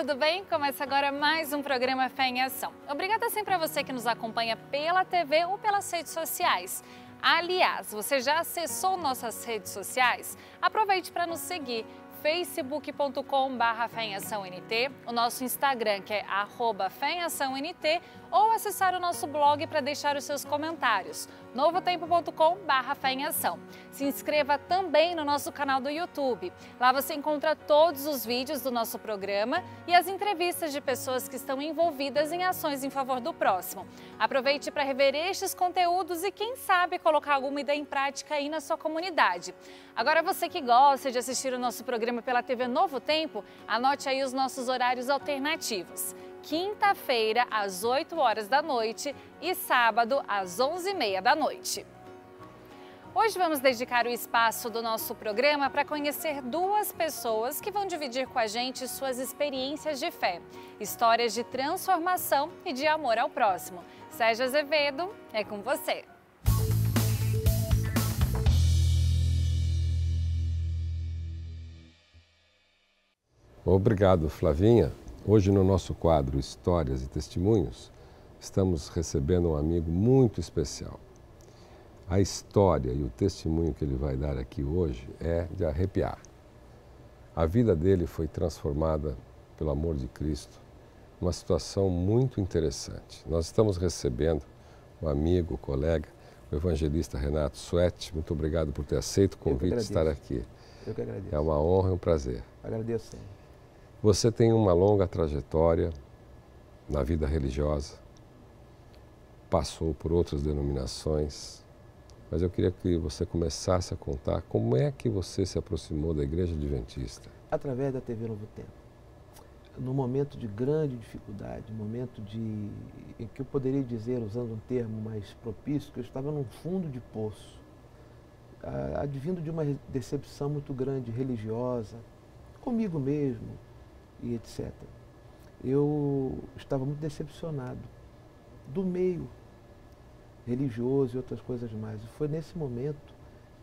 tudo bem? Começa agora mais um programa Fé em Ação. Obrigada sempre a você que nos acompanha pela TV ou pelas redes sociais. Aliás, você já acessou nossas redes sociais? Aproveite para nos seguir. facebook.com/FéEmAçãoNT, o nosso Instagram que é @FéEmAçãoNT, ou acessar o nosso blog para deixar os seus comentários, novotempo.com/FéEmAção. Se inscreva também no nosso canal do YouTube. Lá você encontra todos os vídeos do nosso programa e as entrevistas de pessoas que estão envolvidas em ações em favor do próximo. Aproveite para rever estes conteúdos e quem sabe colocar alguma ideia em prática aí na sua comunidade. Agora você que gosta de assistir o nosso programa pela TV Novo Tempo, anote aí os nossos horários alternativos. Quinta-feira, às 8 horas da noite e sábado, às 11h30 da noite. Hoje vamos dedicar o espaço do nosso programa para conhecer duas pessoas que vão dividir com a gente suas experiências de fé, histórias de transformação e de amor ao próximo. Sérgio Azevedo, é com você. Obrigado, Flavinha. Hoje no nosso quadro Histórias e Testemunhos, estamos recebendo um amigo muito especial. A história e o testemunho que ele vai dar aqui hoje é de arrepiar. A vida dele foi transformada pelo amor de Cristo, numa situação muito interessante. Nós estamos recebendo um amigo, colega, o evangelista Renato Suete. Muito obrigado por ter aceito o convite de estar aqui. Eu que agradeço. É uma honra e um prazer. Agradeço, sim. Você tem uma longa trajetória na vida religiosa, passou por outras denominações, mas eu queria que você começasse a contar como é que você se aproximou da Igreja Adventista. Através da TV Novo Tempo. No momento de grande dificuldade, em que eu poderia dizer, usando um termo mais propício, que eu estava num fundo de poço, advindo de uma decepção muito grande religiosa, comigo mesmo, e etc. Eu estava muito decepcionado do meio religioso e outras coisas mais. E foi nesse momento,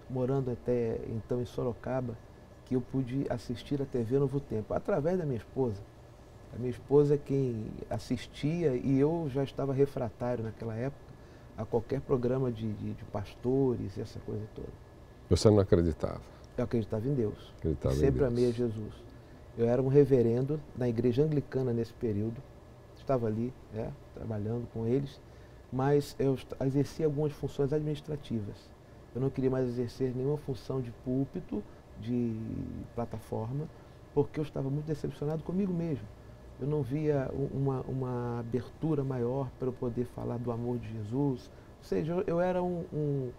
morando até então em Sorocaba, que eu pude assistir a TV Novo Tempo, através da minha esposa. A minha esposa é quem assistia e eu já estava refratário naquela época a qualquer programa de pastores e essa coisa toda. Você não acreditava? Eu acreditava em Deus. Acreditava Sempre em Deus. amei a Jesus. Eu era um reverendo na igreja anglicana nesse período, estava ali, trabalhando com eles, mas eu exercia algumas funções administrativas. Eu não queria mais exercer nenhuma função de púlpito, de plataforma, porque eu estava muito decepcionado comigo mesmo. Eu não via uma abertura maior para eu poder falar do amor de Jesus. Ou seja, eu era um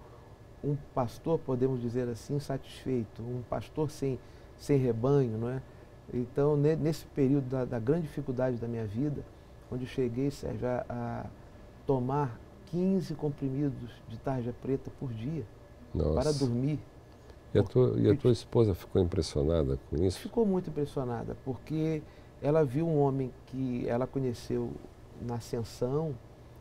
pastor, podemos dizer assim, insatisfeito, um pastor sem rebanho, não é? Então, nesse período da grande dificuldade da minha vida, onde eu cheguei, Sérgio, a tomar 15 comprimidos de tarja preta por dia. Nossa. Para dormir. E a tua esposa ficou impressionada com isso? Ficou muito impressionada, porque ela viu um homem que ela conheceu na Ascensão.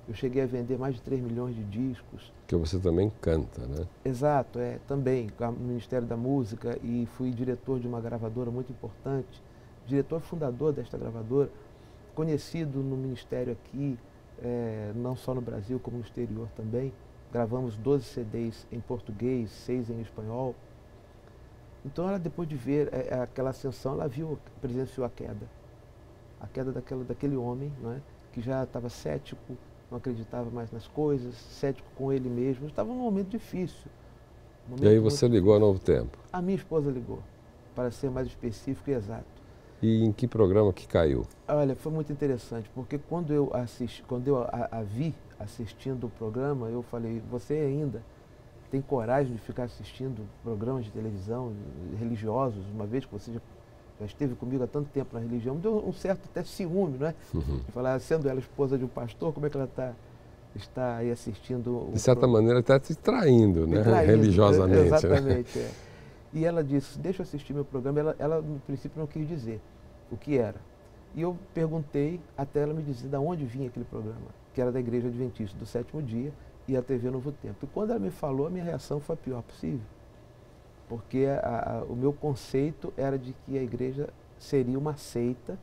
Eu cheguei a vender mais de 3 milhões de discos. Que você também canta, né? Exato, também no Ministério da Música, e fui diretor de uma gravadora muito importante, diretor fundador desta gravadora, conhecido no Ministério aqui, não só no Brasil, como no exterior também. Gravamos 12 CDs em português, 6 em espanhol. Então ela, depois de ver aquela ascensão, ela presenciou a queda daquele homem, não é? Que já estava cético, não acreditava mais nas coisas, cético com ele mesmo. Estava num momento difícil. E aí você ligou a Novo Tempo? A minha esposa ligou, para ser mais específico e exato. E em que programa que caiu? Olha, foi muito interessante, porque quando eu a vi assistindo o programa, eu falei, você ainda tem coragem de ficar assistindo programas de televisão religiosos, uma vez que você já esteve comigo há tanto tempo na religião? Me deu um certo até ciúme, não é? De falar, sendo ela esposa de um pastor, como é que ela está aí assistindo? De certa maneira, está te traindo, né? Religiosamente. Exatamente, né? E ela disse, deixa eu assistir meu programa. Ela, no princípio, não quis dizer o que era. E eu perguntei até ela me dizer de onde vinha aquele programa, que era da Igreja Adventista do Sétimo Dia e a TV Novo Tempo. E quando ela me falou, a minha reação foi a pior possível. Porque o meu conceito era de que a igreja seria uma seita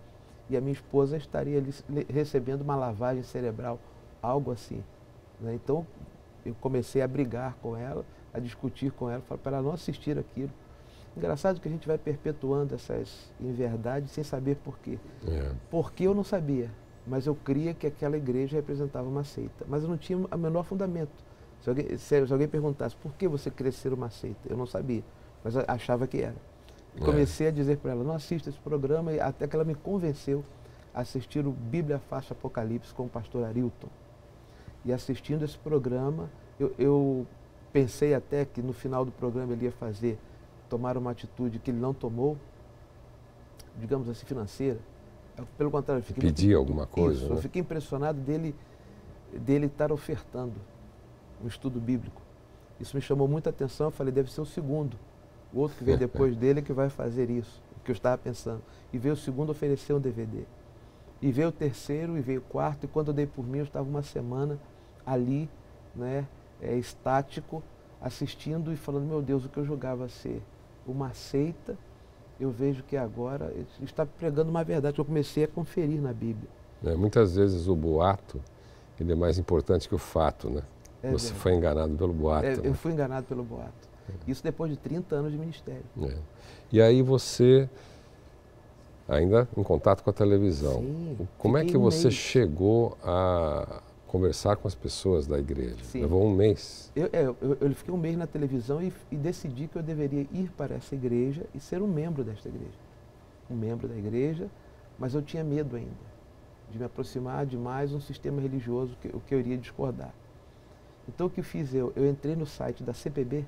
e a minha esposa estaria ali recebendo uma lavagem cerebral, algo assim, né? Então, eu comecei a brigar com ela, a discutir com ela, para ela não assistir aquilo. Engraçado que a gente vai perpetuando essas inverdades sem saber por quê. Porque eu não sabia, mas eu cria que aquela igreja representava uma seita. Mas eu não tinha o menor fundamento. Se alguém perguntasse por que você queria ser uma seita, eu não sabia, mas eu achava que era. Comecei a dizer para ela, não assista esse programa, até que ela me convenceu a assistir o Bíblia Faixa Apocalipse com o pastor Arilton. E assistindo esse programa, eu pensei até que no final do programa ele ia tomar uma atitude que ele não tomou, digamos assim, financeira. Pelo contrário, eu fiquei pedir alguma coisa. Isso, né? Eu fiquei impressionado dele estar ofertando um estudo bíblico. Isso me chamou muita atenção, eu falei, deve ser o segundo. O outro que vem depois dele é que vai fazer isso, o que eu estava pensando. E veio o segundo oferecer um DVD. E veio o terceiro, e veio o quarto, e quando eu dei por mim, eu estava uma semana ali, né, estático, assistindo e falando, meu Deus, o que eu julgava ser uma seita, eu vejo que agora está pregando uma verdade, eu comecei a conferir na Bíblia. Muitas vezes o boato, ele é mais importante que o fato, né? Você foi enganado pelo boato. Eu fui enganado pelo boato. Isso depois de 30 anos de ministério. E aí você, ainda em contato com a televisão, Sim, como é que você chegou a conversar com as pessoas da igreja? Sim. Levou um mês? Eu fiquei um mês na televisão e decidi que eu deveria ir para essa igreja e ser um membro desta igreja. Um membro da igreja, mas eu tinha medo ainda de me aproximar de mais um sistema religioso que eu iria discordar. Então o que fiz eu entrei no site da CPB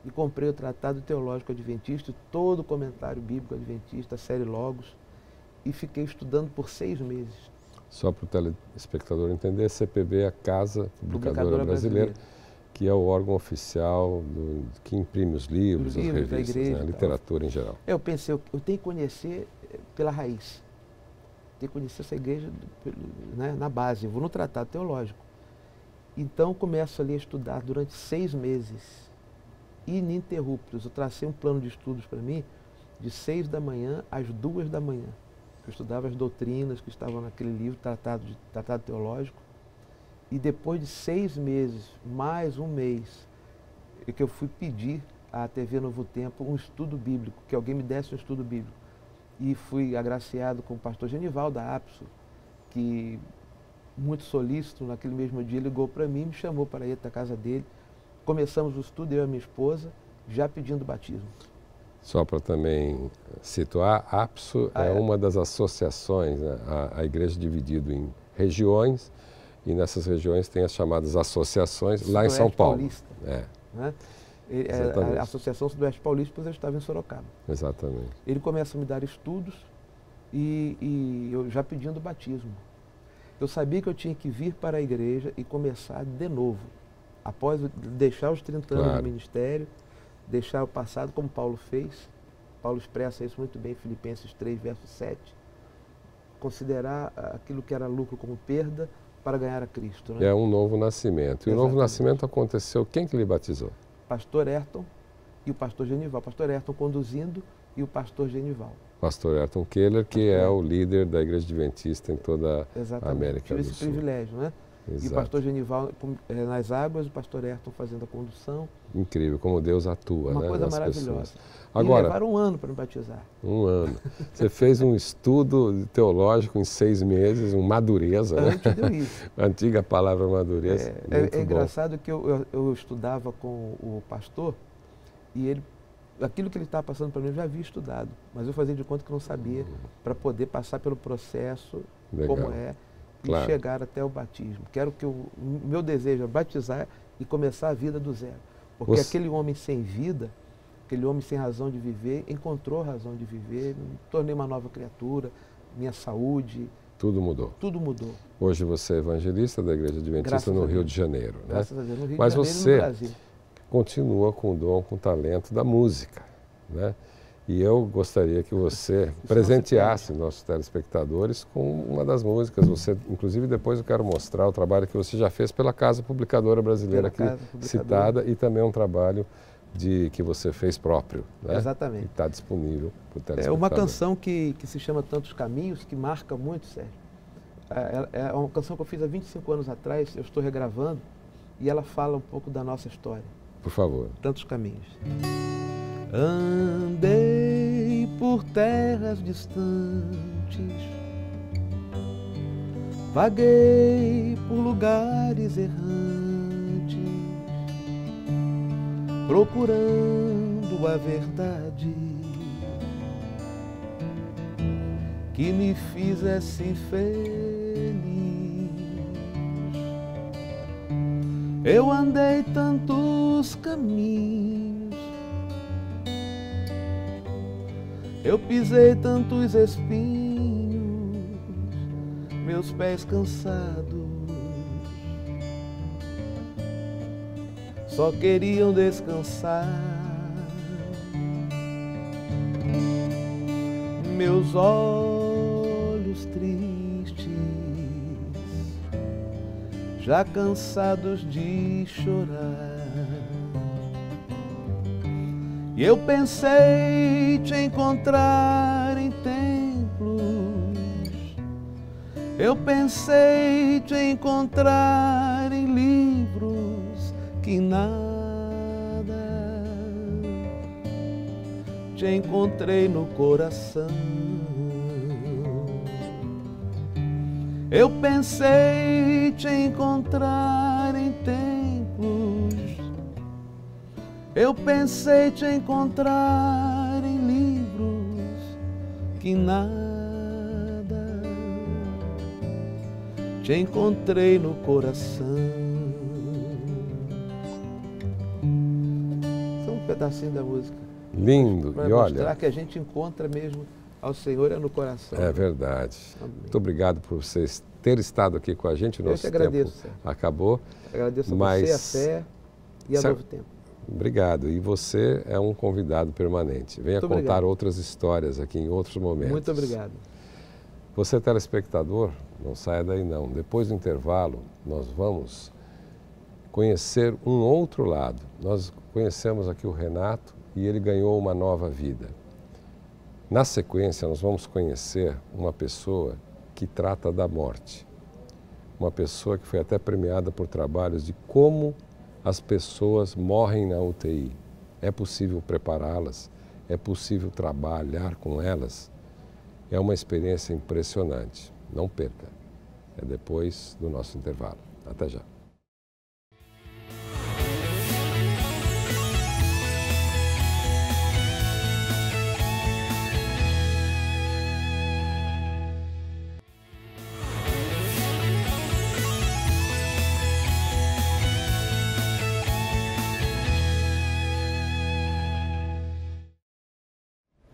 e comprei o Tratado Teológico Adventista, todo o comentário bíblico adventista, a série Logos, e fiquei estudando por 6 meses. Só para o telespectador entender, a CPB é a Casa Publicadora Brasileira, que é o órgão oficial que imprime os livros, as revistas, da igreja, a literatura em geral. Eu pensei, eu tenho que conhecer pela raiz, tenho que conhecer essa igreja na base, eu vou no Tratado Teológico. Então começo ali a estudar durante 6 meses, ininterruptos. Eu tracei um plano de estudos para mim de 6 da manhã às 2 da manhã. Eu estudava as doutrinas que estavam naquele livro, Tratado Teológico. E depois de 6 meses, mais um mês, é que eu fui pedir à TV Novo Tempo um estudo bíblico, que alguém me desse um estudo bíblico. E fui agraciado com o pastor Genival da APSO, que muito solícito, naquele mesmo dia ligou para mim, me chamou para ir até a casa dele. Começamos o estudo, eu e a minha esposa, já pedindo batismo. Só para também situar, a APSO é uma das associações, né? A igreja é dividida em regiões, e nessas regiões tem as chamadas associações, lá em São Paulo. Paulista, né? A Associação Sudoeste Paulista, pois eu estava em Sorocaba. Exatamente. Ele começa a me dar estudos e eu já pedindo batismo. Eu sabia que eu tinha que vir para a igreja e começar de novo. Após deixar os 30 anos do ministério, deixar o passado como Paulo fez. Paulo expressa isso muito bem em Filipenses 3, verso 7. Considerar aquilo que era lucro como perda para ganhar a Cristo. Né? É um novo nascimento. E o novo nascimento aconteceu, quem que lhe batizou? Pastor Ayrton e o pastor Genival. Pastor Ayrton conduzindo e o pastor Genival. Pastor Ayrton Keller, que é o líder da Igreja Adventista em toda a América do Sul. Tive esse privilégio, né? Exato. E o pastor Genival nas águas, o pastor Ayrton fazendo a condução. Incrível, como Deus atua, Uma né, coisa nas maravilhosa. pessoas. Agora, e levaram um ano para me batizar. Um ano. Você fez um estudo teológico em 6 meses, um madureza, né? Antes deu isso. A antiga palavra madureza. É engraçado que eu estudava com o pastor e ele, aquilo que ele estava passando para mim eu já havia estudado, mas eu fazia de conta que não sabia, para poder passar pelo processo, como é, e chegar até o batismo. Quero que o meu desejo é batizar e começar a vida do zero. Porque aquele homem sem vida, aquele homem sem razão de viver, encontrou razão de viver, me tornei uma nova criatura, minha saúde. Tudo mudou. Tudo mudou. Hoje você é evangelista da Igreja Adventista no Rio de Janeiro. Graças a Deus, no Rio Mas de Janeiro você e no Brasil. Continua com o dom, com o talento da música, né? E eu gostaria que você presenteasse nossos telespectadores com uma das músicas. Você, inclusive, depois eu quero mostrar o trabalho que você já fez pela Casa Publicadora Brasileira aqui citada, e também um trabalho que você fez próprio, né? Exatamente. Está disponível para o telespectador. É uma canção que se chama Tantos Caminhos, que marca muito, Sérgio. É uma canção que eu fiz há 25 anos atrás, eu estou regravando, e ela fala um pouco da nossa história. Por favor. Tantos Caminhos. Andei por terras distantes, vaguei por lugares errantes, procurando a verdade que me fizesse feliz. Eu andei tantos caminhos, eu pisei tantos espinhos, meus pés cansados só queriam descansar. Meus olhos tristes, já cansados de chorar, e eu pensei te encontrar em templos, eu pensei te encontrar em livros que nada, te encontrei no coração. Eu pensei te encontrar em templos, eu pensei te encontrar em livros que nada, te encontrei no coração. Esse é um pedacinho da música. Lindo. Para mostrar que a gente encontra mesmo ao Senhor é no coração. É verdade. Amém. Muito obrigado por vocês ter estado aqui com a gente. O nosso te agradeço, tempo Sérgio. acabou. Agradeço a mas... você, a fé e a Novo Tempo. Obrigado. E você é um convidado permanente. Venha Muito contar obrigado. outras histórias aqui em outros momentos. Muito obrigado. Você, telespectador, não saia daí não. Depois do intervalo, nós vamos conhecer um outro lado. Nós conhecemos aqui o Renato e ele ganhou uma nova vida. Na sequência, nós vamos conhecer uma pessoa que trata da morte. Uma pessoa que foi até premiada por trabalhos de como as pessoas morrem na UTI. É possível prepará-las? É possível trabalhar com elas? É uma experiência impressionante. Não perca. É depois do nosso intervalo. Até já.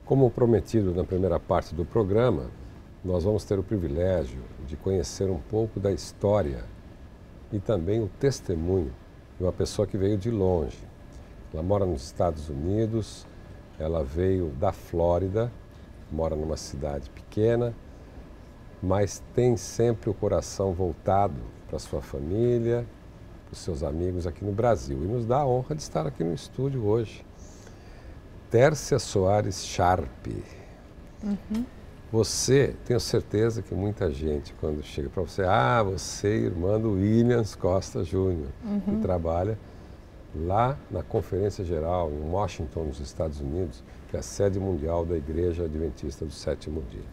Como prometido na primeira parte do programa, nós vamos ter o privilégio de conhecer um pouco da história e também o testemunho de uma pessoa que veio de longe. Ela mora nos Estados Unidos, ela veio da Flórida, mora numa cidade pequena, mas tem sempre o coração voltado para sua família, para os seus amigos aqui no Brasil. E nos dá a honra de estar aqui no estúdio hoje. Tércia Soares Sharp. Você, tenho certeza que muita gente, quando chega para você, você é irmã do Williams Costa Júnior, que trabalha lá na Conferência Geral, em Washington, nos Estados Unidos, que é a sede mundial da Igreja Adventista do Sétimo Dia.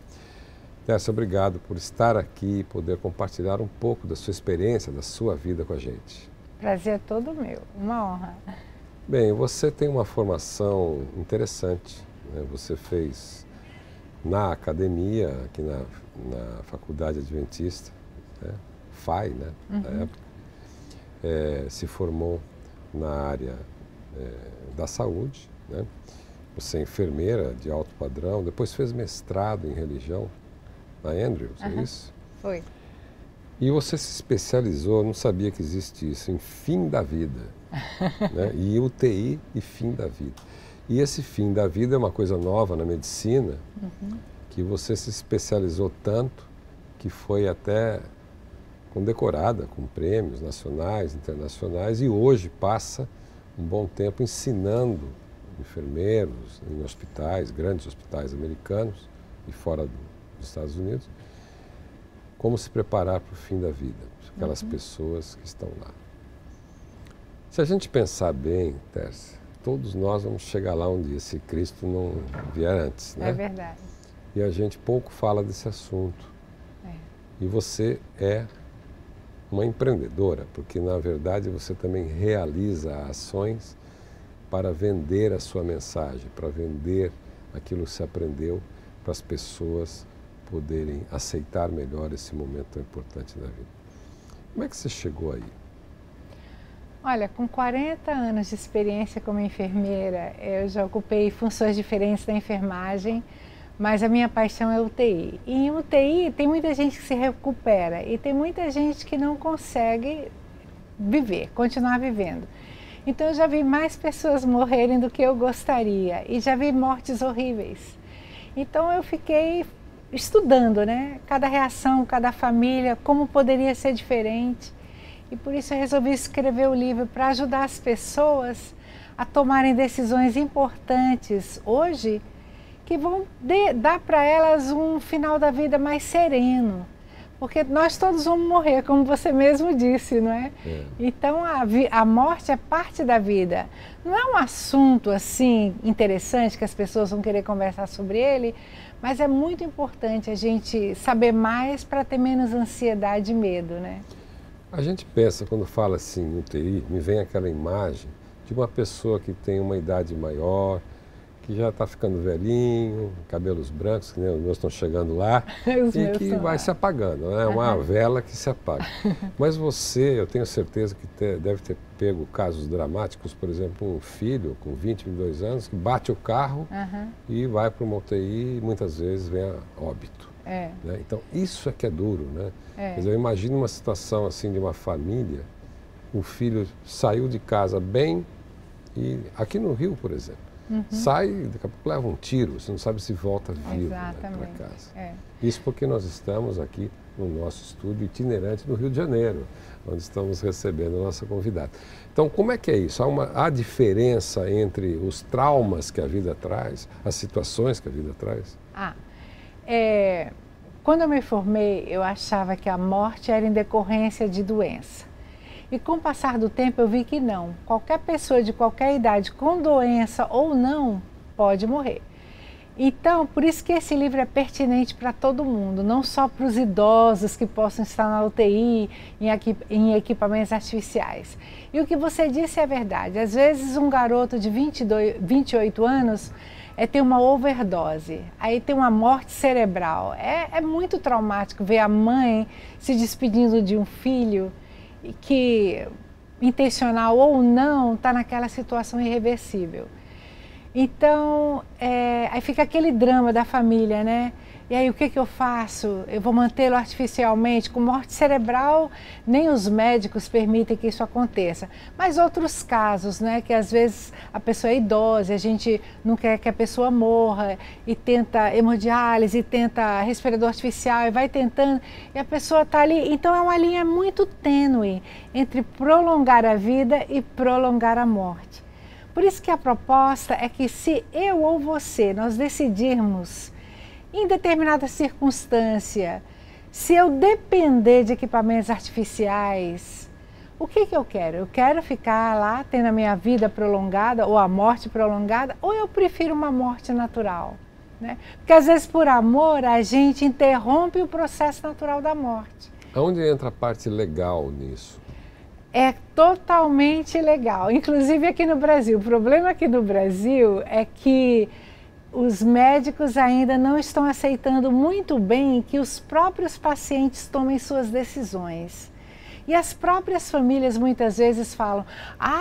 Tércia, obrigado por estar aqui e poder compartilhar um pouco da sua experiência, da sua vida com a gente. Prazer é todo meu, uma honra. Bem, você tem uma formação interessante, né? Você fez na academia, aqui na Faculdade Adventista, né? FAI, né? Na época, se formou na área da saúde, né? Você é enfermeira de alto padrão, depois fez mestrado em religião na Andrews, é isso? Foi. E você se especializou, não sabia que existe isso, em fim da vida. Né? E UTI e fim da vida. E esse fim da vida é uma coisa nova na medicina, que você se especializou tanto que foi até condecorada com prêmios nacionais, internacionais, e hoje passa um bom tempo ensinando enfermeiros em hospitais, grandes hospitais americanos e fora dos Estados Unidos, como se preparar para o fim da vida, aquelas pessoas que estão lá. Se a gente pensar bem, Tércia, todos nós vamos chegar lá um dia, se Cristo não vier antes, né? É verdade. E a gente pouco fala desse assunto. É. E você é uma empreendedora, porque na verdade você também realiza ações para vender a sua mensagem, para vender aquilo que você aprendeu, para as pessoas poderem aceitar melhor esse momento tão importante da vida. Como é que você chegou aí? Olha, com 40 anos de experiência como enfermeira, eu já ocupei funções diferentes da enfermagem, mas a minha paixão é UTI. E em UTI tem muita gente que se recupera e tem muita gente que não consegue viver, continuar vivendo. Então eu já vi mais pessoas morrerem do que eu gostaria e já vi mortes horríveis. Então eu fiquei estudando, né? Cada reação, cada família, como poderia ser diferente. E por isso eu resolvi escrever o livro para ajudar as pessoas a tomarem decisões importantes hoje que vão dar para elas um final da vida mais sereno. Porque nós todos vamos morrer, como você mesmo disse, não é? Então a morte é parte da vida. Não é um assunto assim interessante que as pessoas vão querer conversar sobre ele, mas é muito importante a gente saber mais para ter menos ansiedade e medo, né? A gente pensa, quando fala assim em UTI, me vem aquela imagem de uma pessoa que tem uma idade maior, que já está ficando velhinho, cabelos brancos, que nem os meus estão chegando lá, e que vai se apagando, né? Uma vela que se apaga. Mas você, eu tenho certeza que deve ter pego casos dramáticos, por exemplo, um filho com 20, 22 anos, que bate o carro e vai para uma UTI e muitas vezes vem a óbito. Né? Então, isso é que é duro, né? Quer dizer, eu imagino uma situação assim de uma família, o filho saiu de casa bem, e aqui no Rio, por exemplo, sai, daqui a pouco leva um tiro, você não sabe se volta vivo, né, para casa. Isso porque nós estamos aqui no nosso estúdio itinerante no Rio de Janeiro, onde estamos recebendo a nossa convidada. Então, como é que é isso? Há diferença entre os traumas que a vida traz, as situações que a vida traz? Quando eu me formei, eu achava que a morte era em decorrência de doença. E com o passar do tempo eu vi que não. Qualquer pessoa de qualquer idade, com doença ou não, pode morrer. Então, por isso que esse livro é pertinente para todo mundo, não só para os idosos que possam estar na UTI, em equipamentos artificiais. E o que você disse é verdade. Às vezes um garoto de 28 anos tem uma overdose, aí tem uma morte cerebral. É muito traumático ver a mãe se despedindo de um filho que, intencional ou não, está naquela situação irreversível. Então, aí fica aquele drama da família, né? E aí o que eu faço? Eu vou mantê-lo artificialmente? Com morte cerebral, nem os médicos permitem que isso aconteça. Mas outros casos, né? Que às vezes a pessoa é idosa, a gente não quer que a pessoa morra e tenta hemodiálise, tenta respirador artificial e vai tentando e a pessoa está ali. Então é uma linha muito tênue entre prolongar a vida e prolongar a morte. Por isso que a proposta é que se eu ou você, nós decidirmos em determinada circunstância, se eu depender de equipamentos artificiais, o que eu quero? Eu quero ficar lá tendo a minha vida prolongada ou a morte prolongada, ou eu prefiro uma morte natural, né? Porque às vezes por amor a gente interrompe o processo natural da morte. Onde entra a parte legal nisso? É totalmente legal, inclusive aqui no Brasil. O problema aqui no Brasil é que os médicos ainda não estão aceitando muito bem que os próprios pacientes tomem suas decisões. E as próprias famílias muitas vezes falam,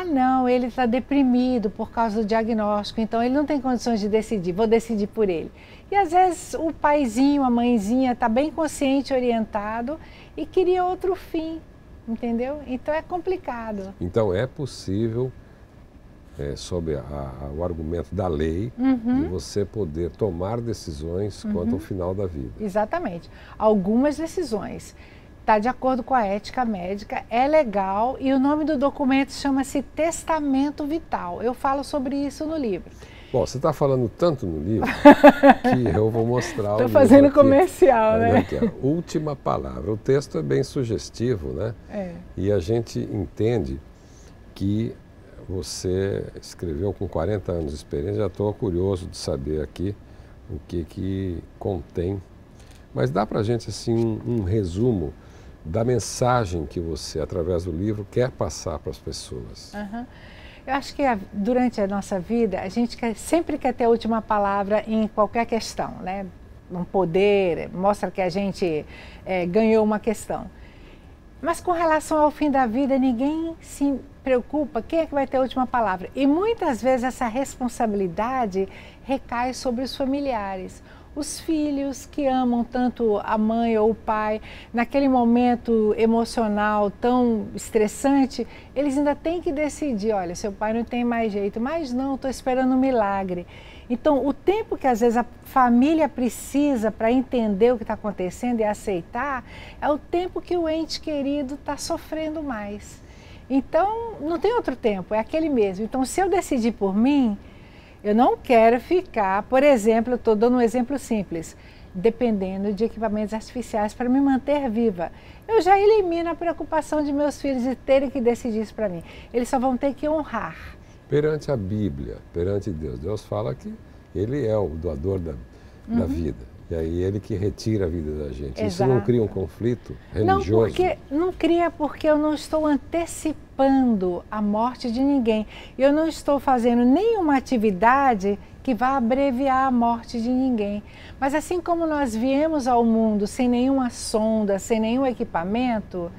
não, ele está deprimido por causa do diagnóstico, então ele não tem condições de decidir, vou decidir por ele. E às vezes o paizinho, a mãezinha está bem consciente, orientado e queria outro fim, entendeu? Então é complicado. Então é possível, sob o argumento da lei, de você poder tomar decisões quanto ao final da vida. Exatamente. Algumas decisões. está de acordo com a ética médica, é legal, e o nome do documento chama-se Testamento Vital. Eu falo sobre isso no livro. Bom, você está falando tanto no livro que eu vou mostrar o livro. Estou fazendo aqui. comercial, né? Aqui, última palavra. O texto é bem sugestivo, né? É. E a gente entende que você escreveu com 40 anos de experiência. Já estou curioso de saber aqui o que contém. Mas dá para a gente assim um resumo da mensagem que você, através do livro, quer passar para as pessoas. Uhum. Eu acho que durante a nossa vida, a gente sempre quer ter a última palavra em qualquer questão, né? Um poder, mostra que a gente ganhou uma questão. Mas com relação ao fim da vida, ninguém se preocupa quem é que vai ter a última palavra. E muitas vezes essa responsabilidade recai sobre os familiares. Os filhos que amam tanto a mãe ou o pai, naquele momento emocional tão estressante, eles ainda têm que decidir, olha, seu pai não tem mais jeito, mas não, estou esperando um milagre. Então, o tempo que às vezes a família precisa para entender o que está acontecendo e aceitar, é o tempo que o ente querido está sofrendo mais. Então, não tem outro tempo, é aquele mesmo. Então, se eu decidir por mim, eu não quero ficar, por exemplo, eu estou dando um exemplo simples, dependendo de equipamentos artificiais para me manter viva. Eu já elimino a preocupação de meus filhos de terem que decidir isso para mim. Eles só vão ter que honrar. Perante a Bíblia, perante Deus, Deus fala que Ele é o doador da vida. E aí Ele que retira a vida da gente. Exato. Isso não cria um conflito religioso? Não cria porque eu não estou antecipando a morte de ninguém. Eu não estou fazendo nenhuma atividade que vá abreviar a morte de ninguém. Mas assim como nós viemos ao mundo sem nenhuma sonda, sem nenhum equipamento,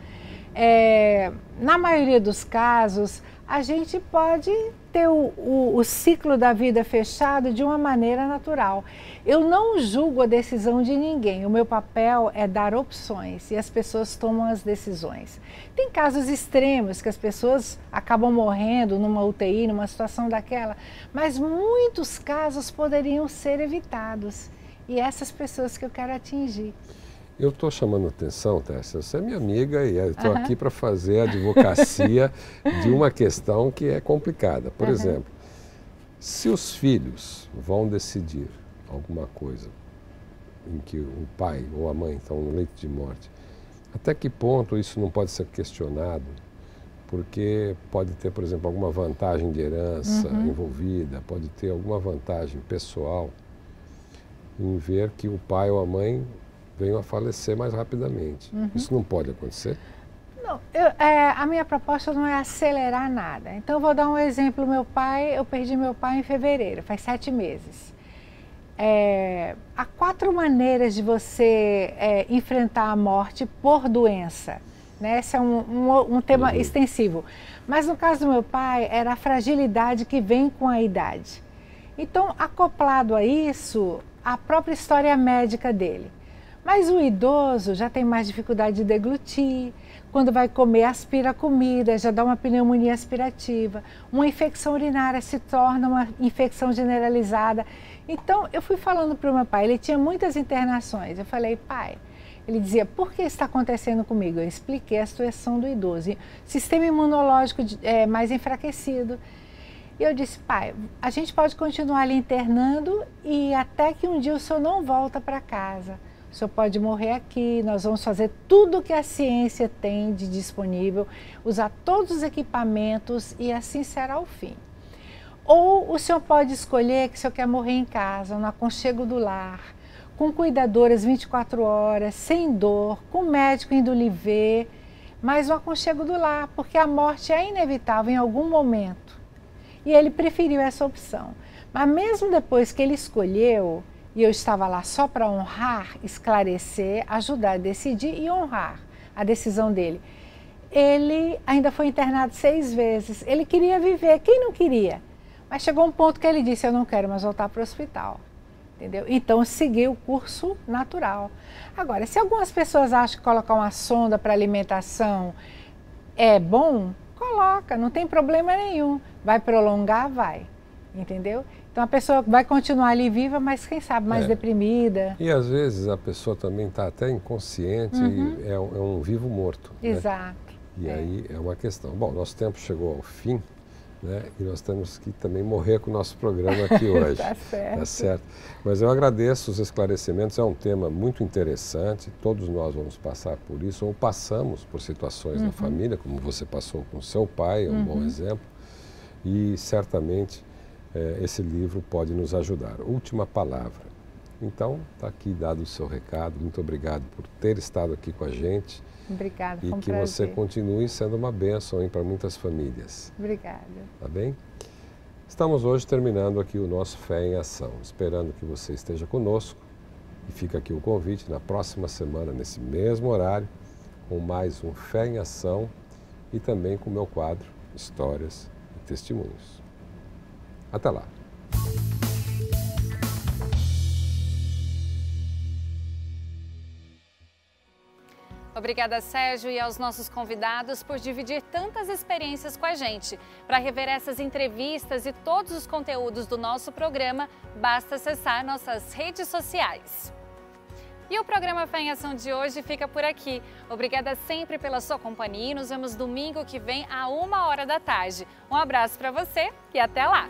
na maioria dos casos, a gente pode ter o ciclo da vida fechado de uma maneira natural. Eu não julgo a decisão de ninguém, o meu papel é dar opções e as pessoas tomam as decisões. Tem casos extremos que as pessoas acabam morrendo numa UTI, numa situação daquela, mas muitos casos poderiam ser evitados e essas pessoas que eu quero atingir. Eu estou chamando a atenção, Tércia, você é minha amiga e eu estou aqui para fazer a advocacia de uma questão que é complicada. Por exemplo, se os filhos vão decidir alguma coisa em que o pai ou a mãe estão no leito de morte, até que ponto isso não pode ser questionado? Porque pode ter, por exemplo, alguma vantagem de herança envolvida, pode ter alguma vantagem pessoal em ver que o pai ou a mãe venham a falecer mais rapidamente. Isso não pode acontecer? Não, a minha proposta não é acelerar nada. Então, eu vou dar um exemplo. Eu perdi meu pai em fevereiro, faz 7 meses. Há 4 maneiras de você enfrentar a morte por doença. Né? Esse é um tema extensivo. Mas no caso do meu pai, era a fragilidade que vem com a idade. Então, acoplado a isso, a própria história médica dele. Mas o idoso já tem mais dificuldade de deglutir, quando vai comer aspira a comida, já dá uma pneumonia aspirativa, uma infecção urinária se torna uma infecção generalizada. Então eu fui falando para o meu pai, ele tinha muitas internações, eu falei, pai, ele dizia, por que está acontecendo comigo? Eu expliquei a situação do idoso, sistema imunológico mais enfraquecido. E eu disse, pai, a gente pode continuar ali internando e até que um dia o senhor não volta para casa. O senhor pode morrer aqui, nós vamos fazer tudo que a ciência tem de disponível, usar todos os equipamentos e assim será o fim. Ou o senhor pode escolher que o senhor quer morrer em casa, no aconchego do lar, com cuidadoras 24 horas, sem dor, com médico indo lhe ver, mas no aconchego do lar, porque a morte é inevitável em algum momento. E ele preferiu essa opção. Mas mesmo depois que ele escolheu, e eu estava lá só para honrar, esclarecer, ajudar a decidir e honrar a decisão dele. Ele ainda foi internado 6 vezes. Ele queria viver, quem não queria? Mas chegou um ponto que ele disse, eu não quero mais voltar para o hospital. Entendeu? Então, seguiu o curso natural. Agora, se algumas pessoas acham que colocar uma sonda para alimentação é bom, coloca, não tem problema nenhum. Vai prolongar? Vai. entendeu? Então a pessoa vai continuar ali viva, mas quem sabe mais deprimida. E às vezes a pessoa também está até inconsciente e é um vivo morto. Exato. Né? E aí é uma questão. Bom, nosso tempo chegou ao fim, né? E nós temos que também morrer com o nosso programa aqui hoje. Tá certo. Tá certo. Mas eu agradeço os esclarecimentos, é um tema muito interessante, todos nós vamos passar por isso, ou passamos por situações na família, como você passou com seu pai, é um bom exemplo, e certamente esse livro pode nos ajudar. Última palavra. Então, está aqui dado o seu recado, muito obrigado por ter estado aqui com a gente. Obrigada, E foi um que prazer. você continue sendo uma bênção para muitas famílias. Obrigada. Tá bem? Estamos hoje terminando aqui o nosso Fé em Ação, esperando que você esteja conosco. E fica aqui o convite na próxima semana, nesse mesmo horário, com mais um Fé em Ação e também com o meu quadro Histórias e Testemunhos. Até lá! Obrigada, Sérgio, e aos nossos convidados por dividir tantas experiências com a gente. Para rever essas entrevistas e todos os conteúdos do nosso programa, basta acessar nossas redes sociais. E o programa Fé em Ação de hoje fica por aqui. Obrigada sempre pela sua companhia e nos vemos domingo que vem à 13h. Um abraço para você e até lá!